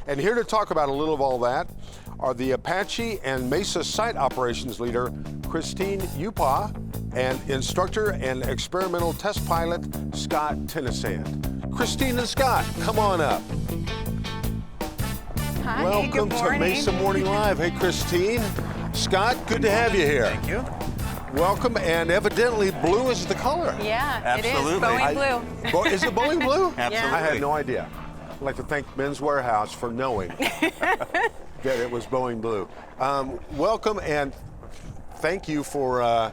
And here to talk about a little of all that are the Apache and Mesa site operations leader, Christine Upah, and instructor and experimental test pilot, Scott Tinnesand. Christine and Scott, come on up. Hi, Welcome good morning. to Mesa Morning Live. Hey, Christine. Scott, good to have you here. Thank you. Welcome, and evidently blue is the color. Yeah, Absolutely. it is. Boeing blue. Is it Boeing blue? Absolutely. I had no idea. I'd like to thank Men's Warehouse for knowing that it was Boeing blue. Welcome, and thank you for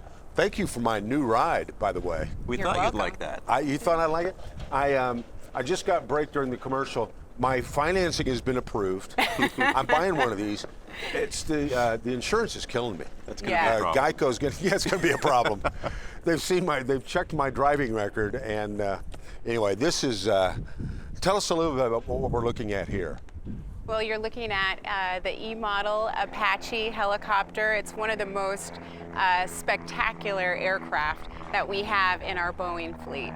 my new ride, by the way. We You're thought welcome. you'd like that. You thought I'd like it? I just got break during the commercial. My financing has been approved. I'm buying one of these. It's the insurance is killing me. That's going to be a problem. Geico's it's going to be a problem. They've checked my driving record, and anyway, this is. Tell us a little bit about what we're looking at here. Well, you're looking at the E-Model Apache helicopter. It's one of the most spectacular aircraft that we have in our Boeing fleet.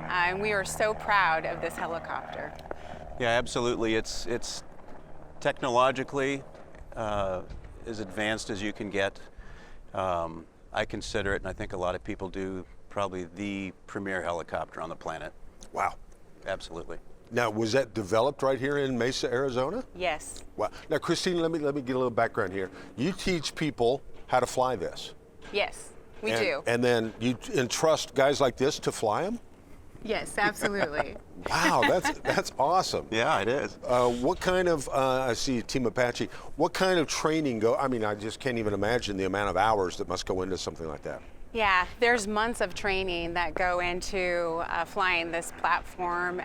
And we are so proud of this helicopter. Yeah, absolutely. It's technologically as advanced as you can get. I consider it, and I think a lot of people do, probably the premier helicopter on the planet. Wow. Absolutely. Now, was that developed right here in Mesa, Arizona? Yes. Wow. Now, Christine, let me get a little background here. You teach people how to fly this. Yes, we do. And then you entrust guys like this to fly them? Yes, absolutely. Wow, that's awesome. Yeah, it is. What kind of, I see Team Apache, what kind of training I just can't even imagine the amount of hours that must go into something like that. Yeah, there's months of training that go into flying this platform.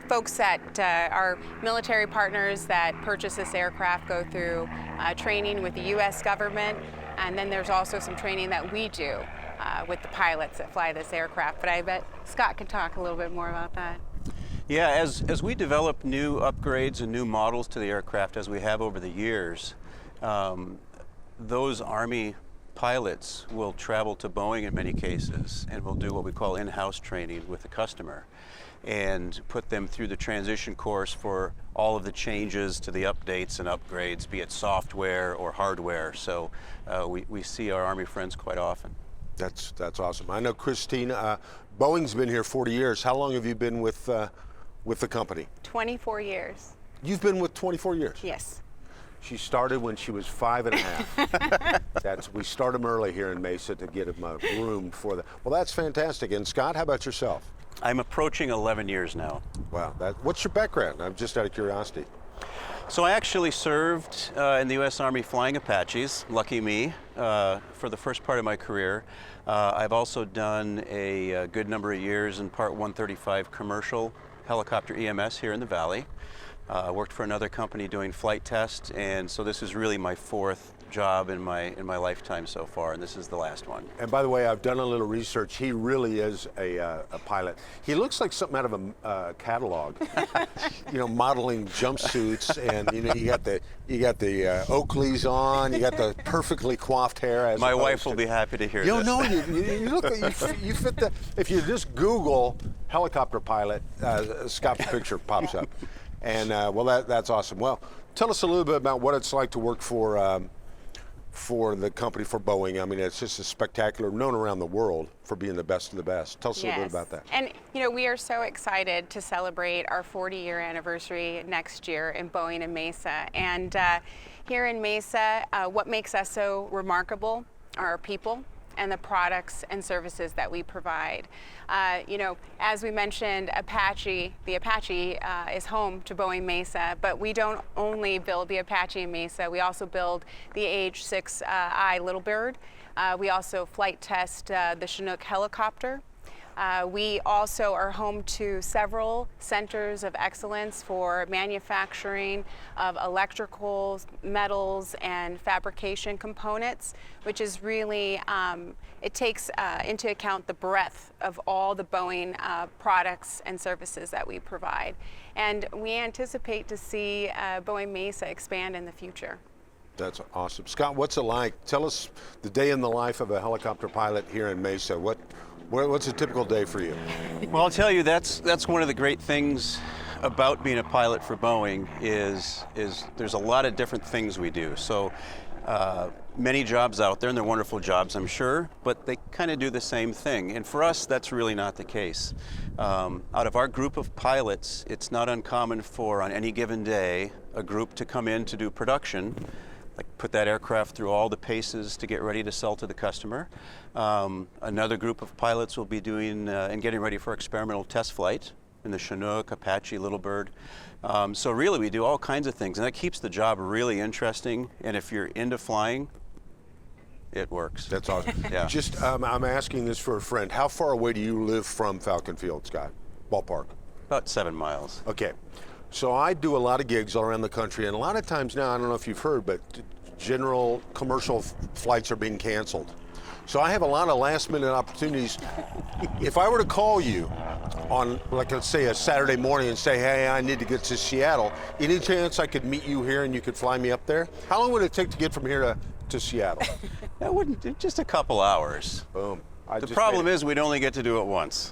Folks that are military partners that purchase this aircraft go through training with the U.S. government, and then there's also some training that we do with the pilots that fly this aircraft. But I bet Scott could talk a little bit more about that. Yeah, as we develop new upgrades and new models to the aircraft, as we have over the years, those Army pilots will travel to Boeing in many cases and will do what we call in-house training with the customer and put them through the transition course for all of the changes to the updates and upgrades, be it software or hardware. So we see our Army friends quite often. That's awesome. I know Christine, Boeing's been here 40 years. How long have you been with the company? 24 years. You've been with 24 years? Yes. She started when she was 5 and a half. We start them early here in Mesa to get them room for that. Well, that's fantastic. And Scott, how about yourself? I'm approaching 11 years now. Wow. What's your background? I'm just out of curiosity. So I actually served in the U.S. Army flying Apaches, lucky me, for the first part of my career. I've also done a good number of years in Part 135 commercial helicopter EMS here in the Valley. Worked for another company doing flight tests, and so this is really my fourth job in my lifetime so far, and this is the last one. And by the way, I've done a little research. He really is a pilot. He looks like something out of a catalog. Modeling jumpsuits, and you got the Oakleys on. You got the perfectly coiffed hair. My wife will be happy to hear this. No, you look like you fit the. If you just Google helicopter pilot, Scott's picture pops up. And that's awesome. Well, tell us a little bit about what it's like to work for the company, for Boeing. I mean, it's just a spectacular, known around the world for being the best of the best. Tell us a little bit about that. And we are so excited to celebrate our 40-year anniversary next year in Boeing and Mesa. And here in Mesa, what makes us so remarkable are our people and the products and services that we provide. As we mentioned, the Apache is home to Boeing Mesa, but we don't only build the Apache in Mesa, we also build the AH-6I Little Bird. We also flight test the Chinook helicopter. We also are home to several centers of excellence for manufacturing of electricals, metals, and fabrication components, which is really, it takes into account the breadth of all the Boeing products and services that we provide. And we anticipate to see Boeing Mesa expand in the future. That's awesome. Scott, what's it like? Tell us the day in the life of a helicopter pilot here in Mesa. What's a typical day for you? Well, I'll tell you, that's one of the great things about being a pilot for Boeing is there's a lot of different things we do. So many jobs out there, and they're wonderful jobs, I'm sure, but they kind of do the same thing. And for us, that's really not the case. Out of our group of pilots, it's not uncommon for, on any given day, a group to come in to do production, like put that aircraft through all the paces to get ready to sell to the customer. Another group of pilots will be doing and getting ready for experimental test flight in the Chinook, Apache, Little Bird. So really we do all kinds of things, and that keeps the job really interesting. And if you're into flying, it works. That's awesome. Yeah. Just, I'm asking this for a friend. How far away do you live from Falcon Field, Scott? Ballpark. About 7 miles. Okay. So I do a lot of gigs all around the country, and a lot of times now, I don't know if you've heard, but general commercial flights are being canceled. So I have a lot of last minute opportunities. If I were to call you on, like, let's say a Saturday morning and say, hey, I need to get to Seattle, any chance I could meet you here and you could fly me up there? How long would it take to get from here to Seattle? That wouldn't, just a couple hours. Boom. The problem is we'd only get to do it once.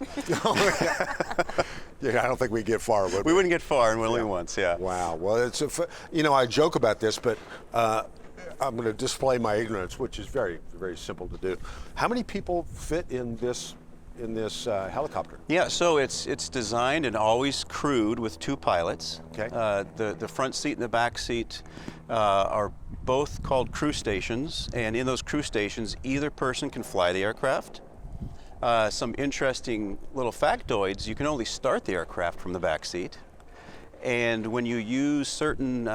Yeah, I don't think we'd get far. We wouldn't get far, and only once, yeah. Wow. Well, it's I joke about this, but I'm going to display my ignorance, which is very, very simple to do. How many people fit in this helicopter? Yeah, so it's designed and always crewed with 2 pilots. Okay. The front seat and the back seat are both called crew stations, and in those crew stations, either person can fly the aircraft. Some interesting little factoids: you can only start the aircraft from the back seat. And when you use certain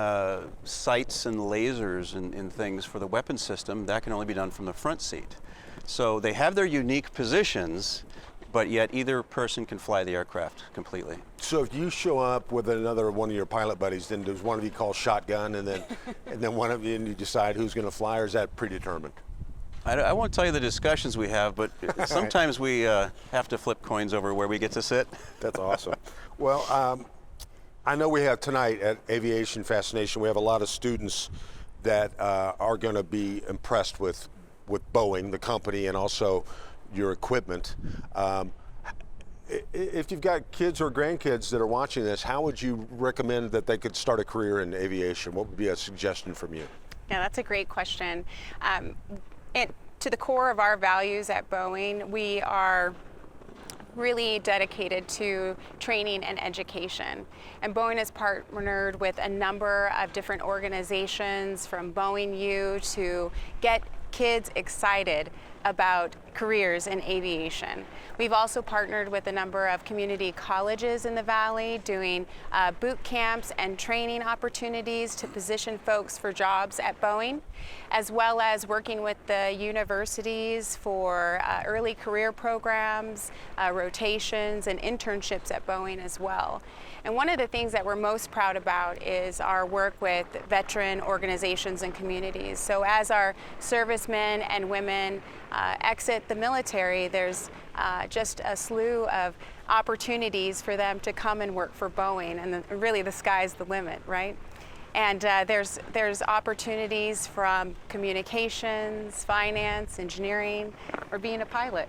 sights and lasers and things for the weapon system, that can only be done from the front seat. So they have their unique positions, but yet either person can fly the aircraft completely. So if you show up with another one of your pilot buddies, then does one of you call shotgun, and then one of you, and you decide who's going to fly, or is that predetermined? I won't tell you the discussions we have, but sometimes we have to flip coins over where we get to sit. That's awesome. Well, I know we have tonight at Aviation Fascination, we have a lot of students that are going to be impressed with Boeing, the company, and also your equipment. If you've got kids or grandkids that are watching this, how would you recommend that they could start a career in aviation? What would be a suggestion from you? Yeah, that's a great question. To the core of our values at Boeing, we are really dedicated to training and education. And Boeing has partnered with a number of different organizations, from Boeing U, to get kids excited about careers in aviation. We've also partnered with a number of community colleges in the Valley, doing boot camps and training opportunities to position folks for jobs at Boeing, as well as working with the universities for early career programs, rotations, and internships at Boeing as well. And one of the things that we're most proud about is our work with veteran organizations and communities. So as our servicemen and women exit the military, there's just a slew of opportunities for them to come and work for Boeing, and really the sky's the limit, right? And there's opportunities from communications, finance, engineering, or being a pilot.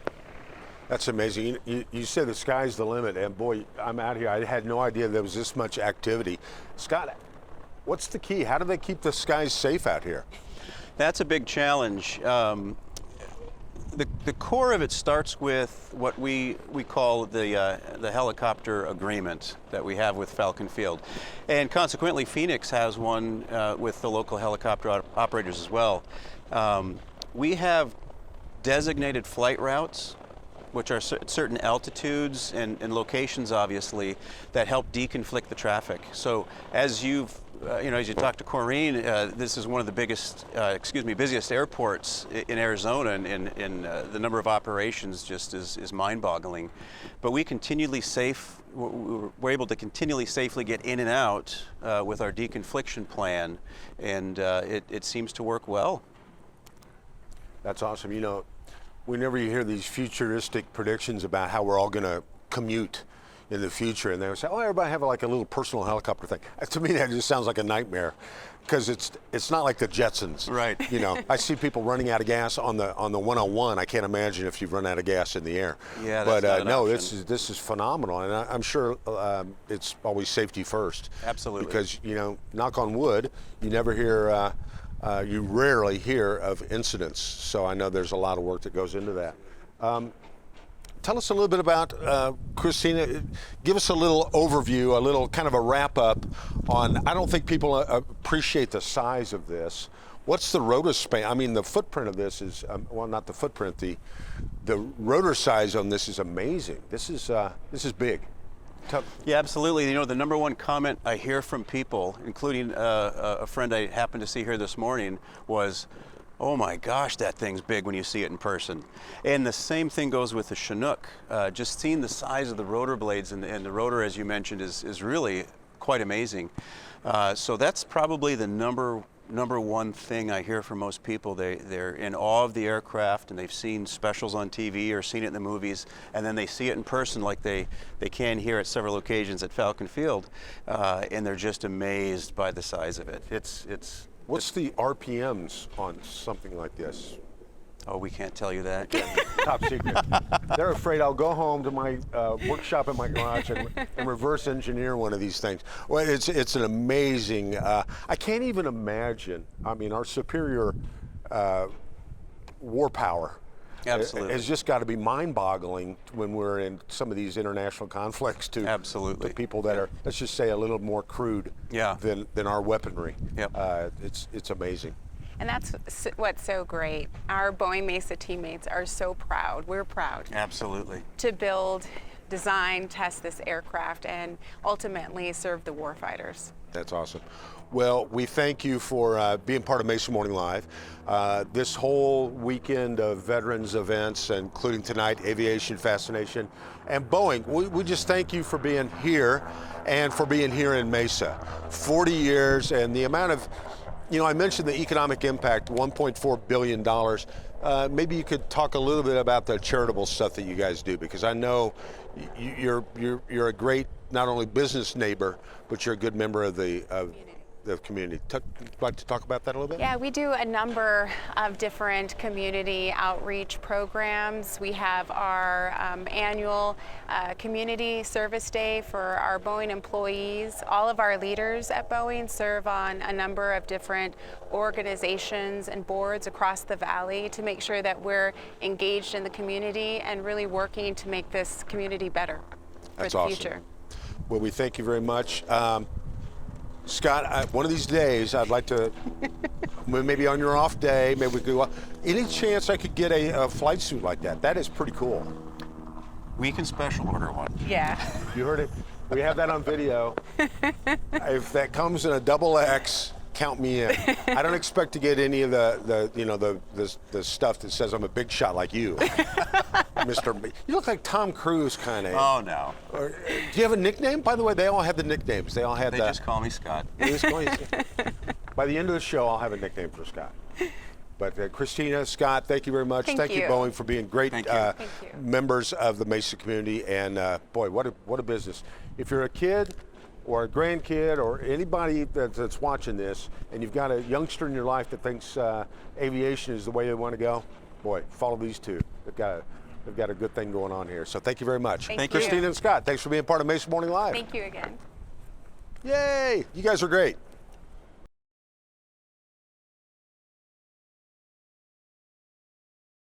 That's amazing. You said the sky's the limit, and boy, I'm out here. I had no idea there was this much activity. Scott, what's the key? How do they keep the skies safe out here? That's a big challenge. The core of it starts with what we call the helicopter agreement that we have with Falcon Field. And consequently, Phoenix has one with the local helicopter operators as well. We have designated flight routes, which are certain altitudes and locations, obviously, that help deconflict the traffic. So as you've as you talk to Corrine, this is one of the busiest airports in Arizona, and the number of operations just is mind-boggling. But we're able to continually safely get in and out with our deconfliction plan, and it seems to work well. That's awesome. Whenever you hear these futuristic predictions about how we're all going to commute, in the future, and they would say, "Oh, everybody have like a little personal helicopter thing." To me, that just sounds like a nightmare, because it's not like the Jetsons. Right. You know, I see people running out of gas on the 101. I can't imagine if you've run out of gas in the air. Yeah, but that's not an no, option. this is phenomenal, and I'm sure it's always safety first. Absolutely. Because, you know, knock on wood, you never hear. You rarely hear of incidents, so I know there's a lot of work that goes into that. Tell us a little bit about Christina. Give us a little overview, a little kind of a wrap up on. I don't think people appreciate the size of this. What's the rotor span? I mean, the footprint of this is well, not the footprint. The rotor size on this is amazing. This is big. Yeah, absolutely. You know, the number one comment I hear from people, including a friend I happened to see here this morning, was, "Oh my gosh, that thing's big when you see it in person." And the same thing goes with the Chinook. Just seeing the size of the rotor blades and the rotor, as you mentioned, is really quite amazing. So that's probably the number one thing I hear from most people. They're in awe of the aircraft, and they've seen specials on TV or seen it in the movies, and then they see it in person like they can here at several occasions at Falcon Field, and they're just amazed by the size of it. What's the RPMs on something like this? Oh, we can't tell you that. Top secret. They're afraid I'll go home to my workshop in my garage and reverse engineer one of these things. Well, it's an amazing. I can't even imagine. I mean, our superior war power. Absolutely. It's just got to be mind-boggling when we're in some of these international conflicts to Absolutely. people that are, let's just say, a little more crude than our weaponry. Yep. It's amazing. And that's what's so great. Our Boeing Mesa teammates are so proud. We're proud Absolutely. to build, design, test this aircraft, and ultimately serve the warfighters. That's awesome. Well, we thank you for being part of Mesa Morning Live. This whole weekend of veterans events, including tonight, Aviation Fascination, and Boeing, we just thank you for being here and for being here in Mesa. 40 years, and the amount of, you know, I mentioned the economic impact, $1.4 billion. Maybe you could talk a little bit about the charitable stuff that you guys do, because I know you're a great, not only business neighbor, but you're a good member of the community. Like to talk about that a little bit? Yeah, we do a number of different community outreach programs. We have our annual community service day for our Boeing employees. All of our leaders at Boeing serve on a number of different organizations and boards across the valley to make sure that we're engaged in the community and really working to make this community better for That's the awesome. future. Well, we thank you very much. Scott, one of these days, I'd like to, maybe on your off day, maybe we could go, any chance I could get a flight suit like that? That is pretty cool. We can special order one. Yeah. You heard it. We have that on video. If that comes in a XX, count me in. I don't expect to get any of the stuff that says I'm a big shot like you, Mr. You look like Tom Cruise kind of. Oh, no. Do you have a nickname? By the way, they all have the nicknames. They all had They just call me Scott. By the end of the show, I'll have a nickname for Scott. But Christina, Scott, thank you very much. Thank you. Boeing, for being great Thank you. members of the Mesa community. And boy, what a business. If you're a kid or a grandkid or anybody that's watching this, and you've got a youngster in your life that thinks aviation is the way they want to go, boy, follow these two. They've got a good thing going on here. So thank you very much. Thank you. Christina and Scott, thanks for being part of Mesa Morning Live. Thank you again. Yay! You guys are great.